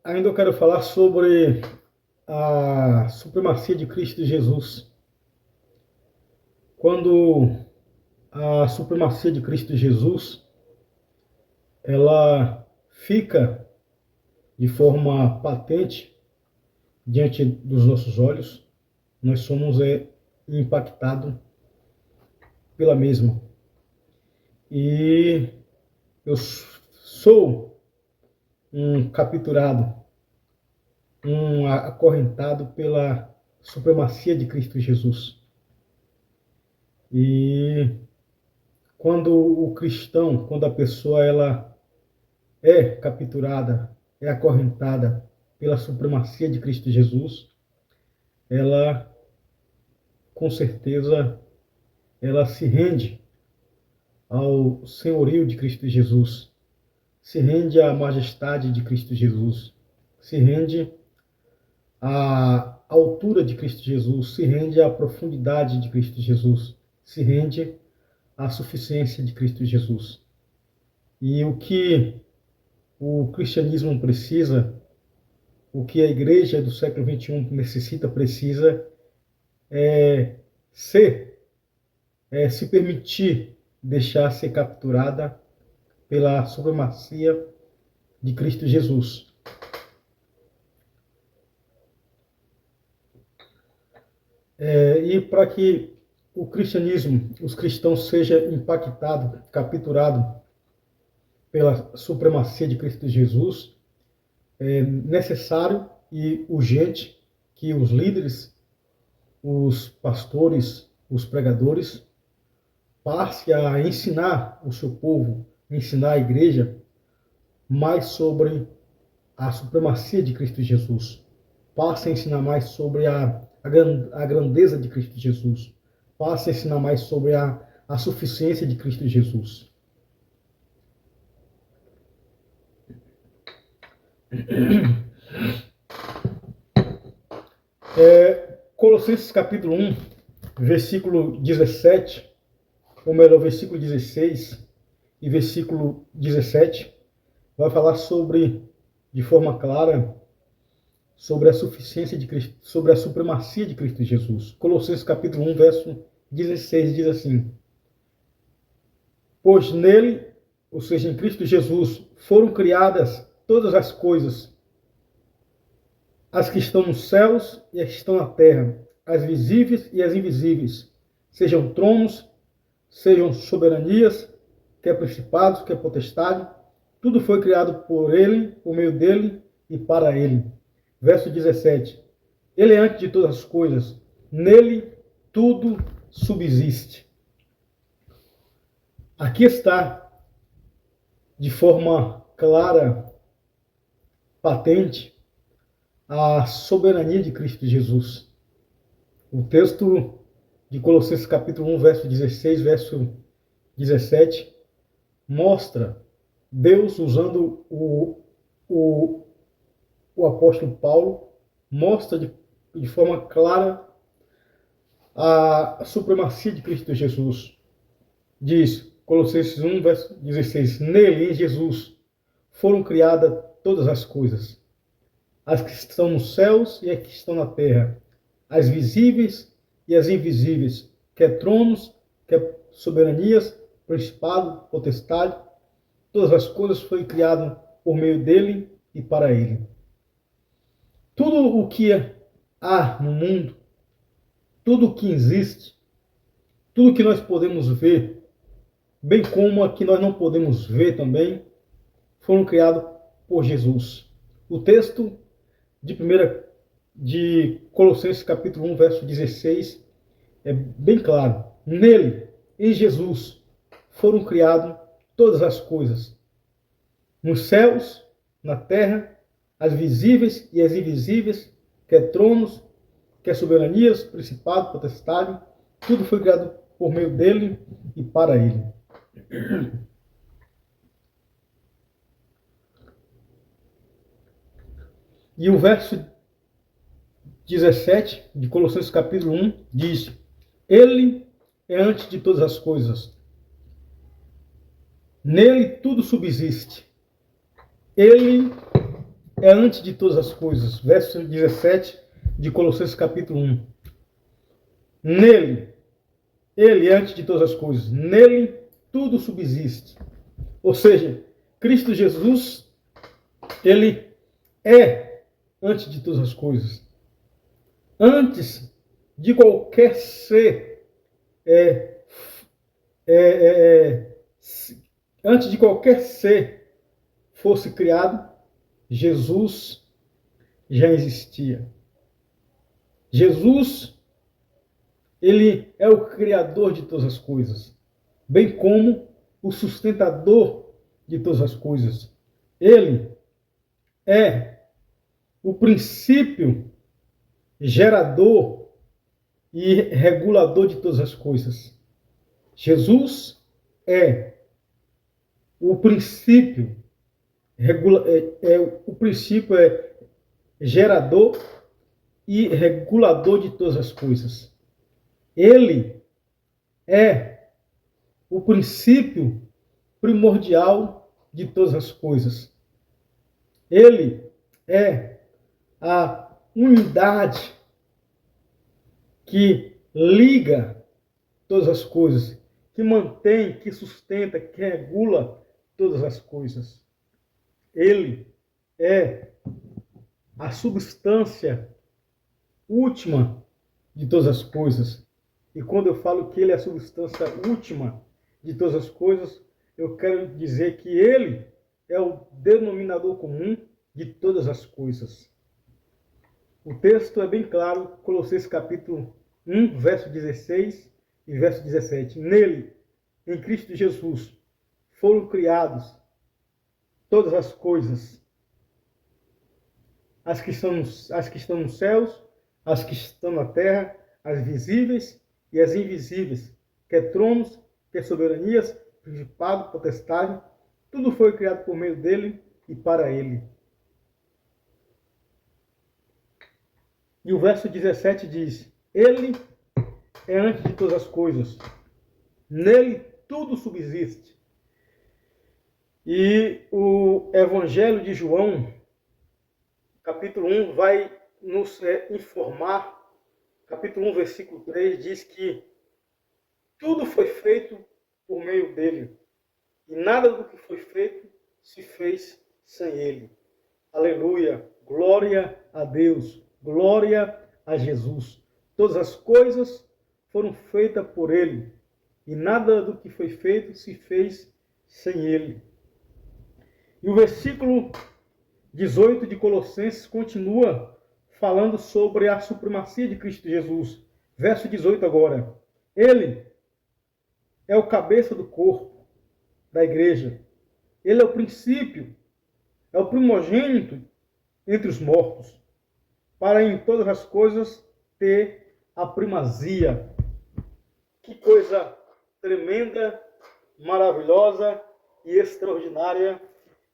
ainda eu quero falar sobre a supremacia de Cristo Jesus. Quando a supremacia de Cristo Jesus, ela fica de forma patente diante dos nossos olhos, nós somos impactados pela mesma. E eu sou um capturado, um acorrentado pela supremacia de Cristo Jesus. E quando o cristão, quando a pessoa ela é capturada, é acorrentada pela supremacia de Cristo Jesus, ela com certeza ela se rende ao senhorio de Cristo Jesus, se rende à majestade de Cristo Jesus, se rende à altura de Cristo Jesus, se rende à profundidade de Cristo Jesus, se rende à suficiência de Cristo Jesus. E o que o cristianismo precisa, o que a igreja do século XXI necessita, precisa se permitir deixar ser capturada pela supremacia de Cristo Jesus. E para que o cristianismo, os cristãos sejam impactados, capturados pela supremacia de Cristo Jesus, é necessário e urgente que os líderes, os pastores, os pregadores, passem a ensinar o seu povo, ensinar a igreja mais sobre a supremacia de Cristo Jesus. Passem a ensinar mais sobre a grandeza de Cristo Jesus. Passem a ensinar mais sobre a suficiência de Cristo Jesus. Colossenses capítulo 1, versículo 17, ou melhor, versículo 16 e versículo 17, vai falar de forma clara, sobre a suficiência de Cristo, sobre a supremacia de Cristo Jesus. Colossenses capítulo 1, verso 16 diz assim: pois nele, ou seja, em Cristo Jesus, foram criadas todas as coisas, as que estão nos céus e as que estão na terra, as visíveis e as invisíveis, sejam tronos, sejam soberanias, quer principados, quer potestade, tudo foi criado por ele, por meio dele e para ele. Verso 17. Ele é antes de todas as coisas, nele tudo subsiste. Aqui está, de forma clara, patente, a soberania de Cristo Jesus. O texto de Colossenses capítulo 1, verso 16, verso 17, mostra Deus usando o apóstolo Paulo, mostra de forma clara a supremacia de Cristo Jesus. Diz, Colossenses 1, verso 16, nele, em Jesus, foram criadas todas as coisas, as que estão nos céus e as que estão na terra, as visíveis e as invisíveis, quer tronos, quer soberanias, principado, potestade, todas as coisas foram criadas por meio dele e para ele. Tudo o que há no mundo, tudo o que existe, tudo o que nós podemos ver, bem como a que nós não podemos ver também, foram criados por Jesus. O texto de Colossenses capítulo 1, verso 16, é bem claro. Nele, em Jesus, foram criadas todas as coisas, nos céus, na terra, as visíveis e as invisíveis, quer tronos, quer soberanias, principado, potestade, tudo foi criado por meio dele e para ele. E o verso 17 de Colossenses capítulo 1 diz: ele é antes de todas as coisas. Nele tudo subsiste. Ele é antes de todas as coisas. Verso 17 de Colossenses capítulo 1. Nele, ele é antes de todas as coisas. Nele tudo subsiste. Ou seja, Cristo Jesus, ele é antes de todas as coisas. Antes de qualquer ser, antes de qualquer ser fosse criado, Jesus já existia. Jesus, ele é o criador de todas as coisas, bem como o sustentador de todas as coisas. Ele é o princípio gerador e regulador de todas as coisas. Jesus é o princípio, o princípio é gerador e regulador de todas as coisas. Ele é o princípio primordial de todas as coisas. Ele é a unidade que liga todas as coisas, que mantém, que sustenta, que regula todas as coisas. Ele é a substância última de todas as coisas. E quando eu falo que ele é a substância última de todas as coisas, eu quero dizer que ele é o denominador comum de todas as coisas. O texto é bem claro, Colossenses capítulo 1, verso 16 e verso 17. Nele, em Cristo Jesus, foram criados todas as coisas, as que estão nos céus, as que estão na terra, as visíveis e as invisíveis, quer tronos, quer soberanias, principado, potestade, tudo foi criado por meio dele e para ele. E o verso 17 diz: ele é antes de todas as coisas, nele tudo subsiste. E o Evangelho de João, capítulo 1, vai nos informar, capítulo 1, versículo 3, diz que tudo foi feito por meio dele, e nada do que foi feito se fez sem ele. Aleluia, glória a Deus, glória a Jesus. Todas as coisas foram feitas por ele, e nada do que foi feito se fez sem ele. E o versículo 18 de Colossenses continua falando sobre a supremacia de Cristo Jesus. Verso 18 agora. Ele é o cabeça do corpo da igreja. Ele é o princípio, é o primogênito entre os mortos, para em todas as coisas ter a primazia. Que coisa tremenda, maravilhosa e extraordinária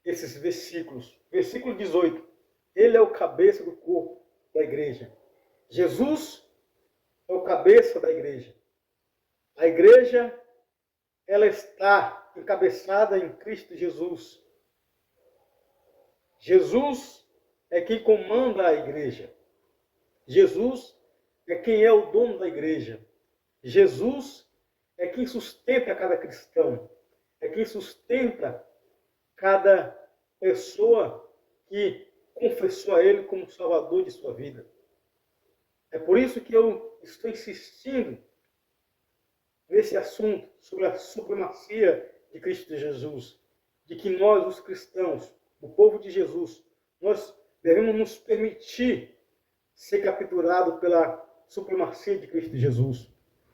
esses versículos. Versículo 18. Ele é o cabeça do corpo da igreja. Jesus é o cabeça da igreja. A igreja, ela está encabeçada em Cristo Jesus. Jesus é quem comanda a igreja. Jesus é quem é o dono da igreja. Jesus é quem sustenta cada cristão. É quem sustenta cada pessoa que confessou a ele como Salvador de sua vida. É por isso que eu estou insistindo nesse assunto sobre a supremacia de Cristo Jesus, de que nós, os cristãos, o povo de Jesus, nós devemos nos permitir ser capturados pela supremacia de Cristo Jesus.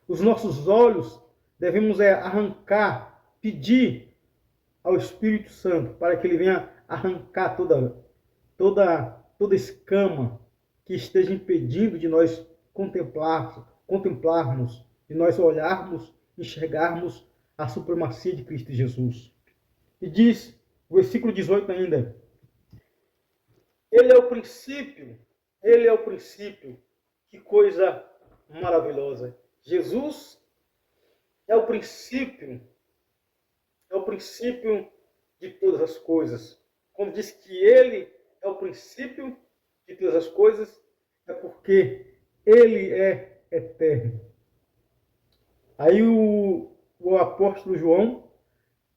Os nossos olhos devemos arrancar, pedir ao Espírito Santo para que ele venha arrancar toda escama que esteja impedindo de nós contemplarmos, de nós olharmos, enxergarmos a supremacia de Cristo Jesus. E diz, o versículo 18 ainda, ele é o princípio, que coisa maravilhosa. Jesus é o princípio de todas as coisas. Quando diz que ele é o princípio de todas as coisas, é porque ele é eterno. Aí o apóstolo João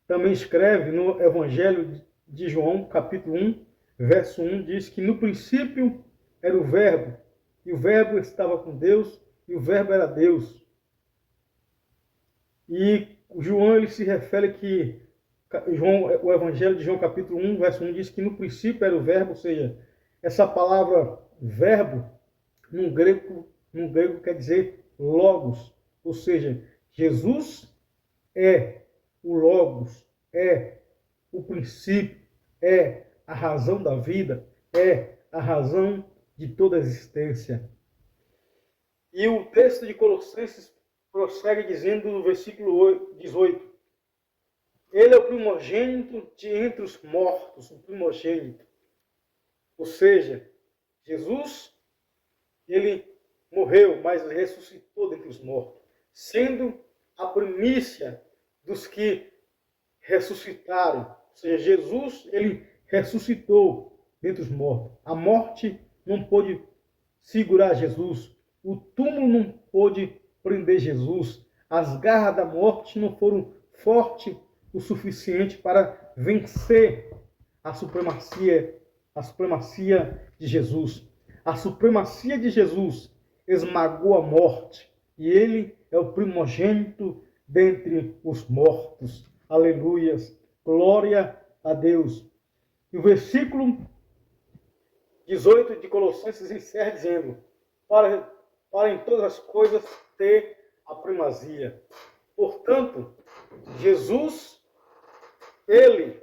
também escreve no Evangelho de João, capítulo 1, verso 1, diz que no princípio era o Verbo, e o Verbo estava com Deus, e o Verbo era Deus. E João ele se refere que o Evangelho de João, capítulo 1, verso 1, diz que no princípio era o Verbo, ou seja, essa palavra verbo, no grego quer dizer logos, ou seja, Jesus é o logos, é o princípio, é a razão da vida, é a razão de toda a existência. E o texto de Colossenses prossegue dizendo no versículo 18: Ele é o primogênito de entre os mortos, o primogênito. Ou seja, Jesus, ele morreu, mas ressuscitou dentre os mortos, sendo a primícia dos que ressuscitaram. Ou seja, Jesus, ele ressuscitou dentre os mortos. A morte não pôde segurar Jesus. O túmulo não pôde prender Jesus. As garras da morte não foram fortes o suficiente para vencer a supremacia de Jesus. A supremacia de Jesus esmagou a morte e ele é o primogênito dentre os mortos. Aleluias. Glória a Deus. E o versículo 18 de Colossenses encerra dizendo: para em todas as coisas ter a primazia. Portanto, Jesus, ele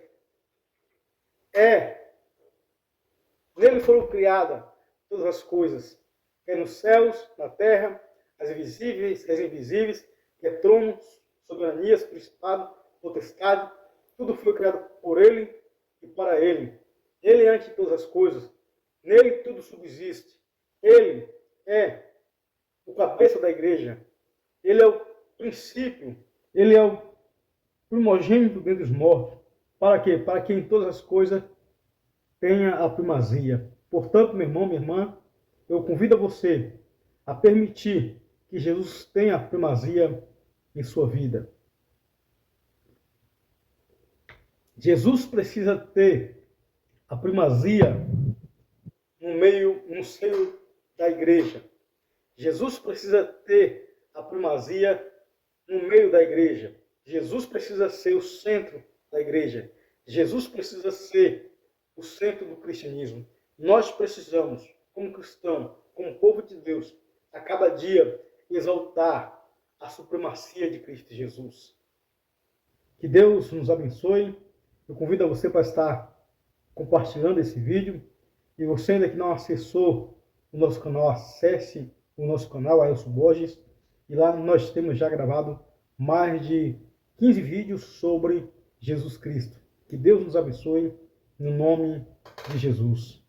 nele foram criadas todas as coisas, quer nos céus, na terra, as visíveis, as invisíveis, quer tronos, soberanias, principado, potestade, tudo foi criado por ele e para ele. Ele é antes de todas as coisas, nele tudo subsiste. Ele é o cabeça da igreja, ele é o princípio, ele é o primogênito dentre os mortos. Para quê? Para que em todas as coisas tenha a primazia. Portanto, meu irmão, minha irmã, eu convido você a permitir que Jesus tenha a primazia em sua vida. Jesus precisa ter a primazia no seio da igreja. Jesus precisa ter a primazia no meio da igreja. Jesus precisa ser o centro da igreja. Jesus precisa ser o centro do cristianismo. Nós precisamos, como cristãos, como povo de Deus, a cada dia exaltar a supremacia de Cristo Jesus. Que Deus nos abençoe. Eu convido a você para estar compartilhando esse vídeo. E você ainda que não acessou o nosso canal, acesse o nosso canal, Ailson Borges. E lá nós temos já gravado mais de 15 vídeos sobre Jesus Cristo. Que Deus nos abençoe, no nome de Jesus.